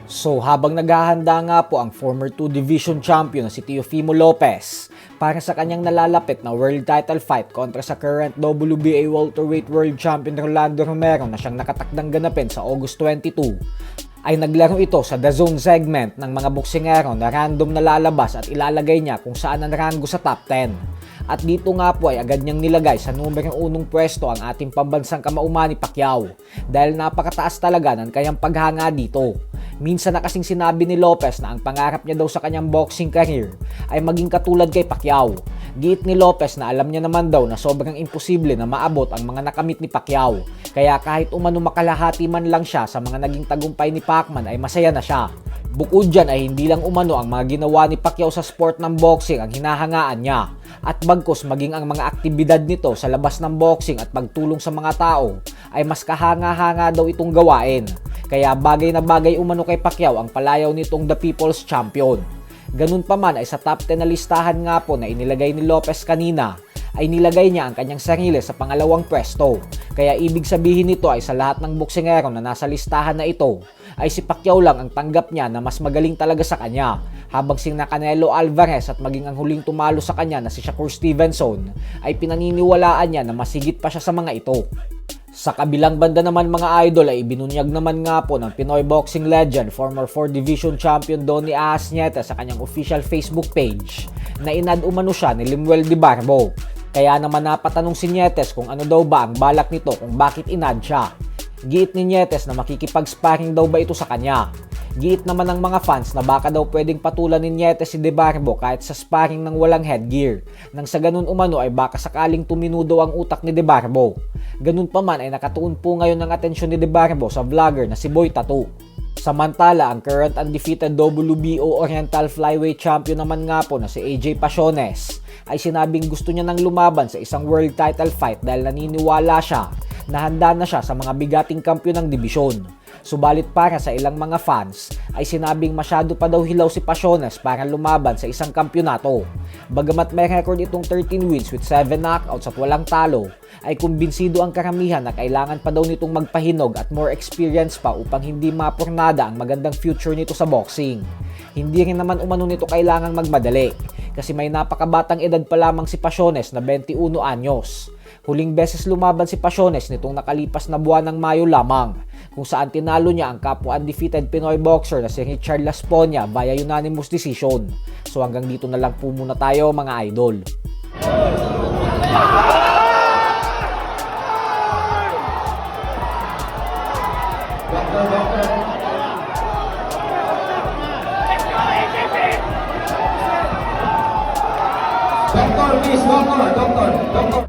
So habang naghahanda nga po ang former 2 Division champion na si Teofimo Lopez para sa kanyang nalalapit na world title fight kontra sa current WBA welterweight world champion Rolando Romero na siyang nakatakdang ganapin sa August 22, ay naglaro ito sa The Zone segment ng mga boksingero na random na lalabas at ilalagay niya kung saan ang rango sa top 10. At dito nga po ay agad niyang nilagay sa numero 1 pwesto ang ating pambansang kamauman ni Pacquiao dahil napakataas talaga ng kanyang paghanga dito. Minsan na kasing sinabi ni Lopez na ang pangarap niya daw sa kanyang boxing career ay maging katulad kay Pacquiao. Giit ni Lopez na alam niya naman daw na sobrang imposible na maabot ang mga nakamit ni Pacquiao. Kaya kahit umano makalahati man lang siya sa mga naging tagumpay ni Pacman ay masaya na siya. Bukod dyan ay hindi lang umano ang mga ginawa ni Pacquiao sa sport ng boxing ang hinahangaan niya. At bagkus maging ang mga aktibidad nito sa labas ng boxing at pagtulong sa mga tao ay mas kahanga-hanga daw itong gawain. Kaya bagay na bagay umano kay Pacquiao ang palayaw nitong The People's Champion. Ganun pa man ay sa top 10 na listahan nga po na inilagay ni Lopez kanina ay nilagay niya ang kanyang sarili sa pangalawang pwesto. Kaya ibig sabihin nito ay sa lahat ng boksingero na nasa listahan na ito ay si Pacquiao lang ang tanggap niya na mas magaling talaga sa kanya. Habang sina Canelo Alvarez at maging ang huling tumalo sa kanya na si Shakur Stevenson ay pinaniniwalaan niya na masigit pa siya sa mga ito. Sa kabilang banda naman mga idol ay ibinunyag naman nga po ng Pinoy boxing legend, former 4 Division champion Donnie Ahas Nietes sa kanyang official Facebook page na inad umano siya ni Limuel de Barbo. Kaya naman napatanong si Nietes kung ano daw ba ang balak nito kung bakit inad siya. Giit ni Nietes na makikipag-sparring daw ba ito sa kanya. Giit naman ng mga fans na baka daw pwedeng patulan ni Nietes si De Barbo kahit sa sparring ng walang headgear. Nang sa ganun umano ay baka sakaling tuminudo ang utak ni De Barbo. Ganun pa man ay nakatuon po ngayon ng atensyon ni De Barbo sa vlogger na si Boy Tattoo. Samantala, ang current undefeated WBO Oriental Flyweight Champion naman nga po na si AJ Pasiones ay sinabing gusto niya nang lumaban sa isang world title fight dahil naniniwala siya na handa na siya sa mga bigating kampiyon ng dibisyon. Subalit para sa ilang mga fans ay sinabing masyado pa daw hilaw si Pasiones para lumaban sa isang kampyonato. Bagamat may record itong 13 wins with 7 knockouts at walang talo, ay kumbinsido ang karamihan na kailangan pa daw nitong magpahinog at more experience pa upang hindi mapurnada ang magandang future nito sa boxing. Hindi rin naman umano nito kailangang magmadali kasi may napakabatang edad pa lamang si Pasiones na 21 anyos. Huling beses lumaban si Pasiones nitong nakalipas na buwan ng Mayo lamang kung saan tinalo niya ang kapwa undefeated Pinoy boxer na si Richard Lasponia via unanimous decision. So hanggang dito na lang po muna tayo mga idol. Doktor, please, doktor.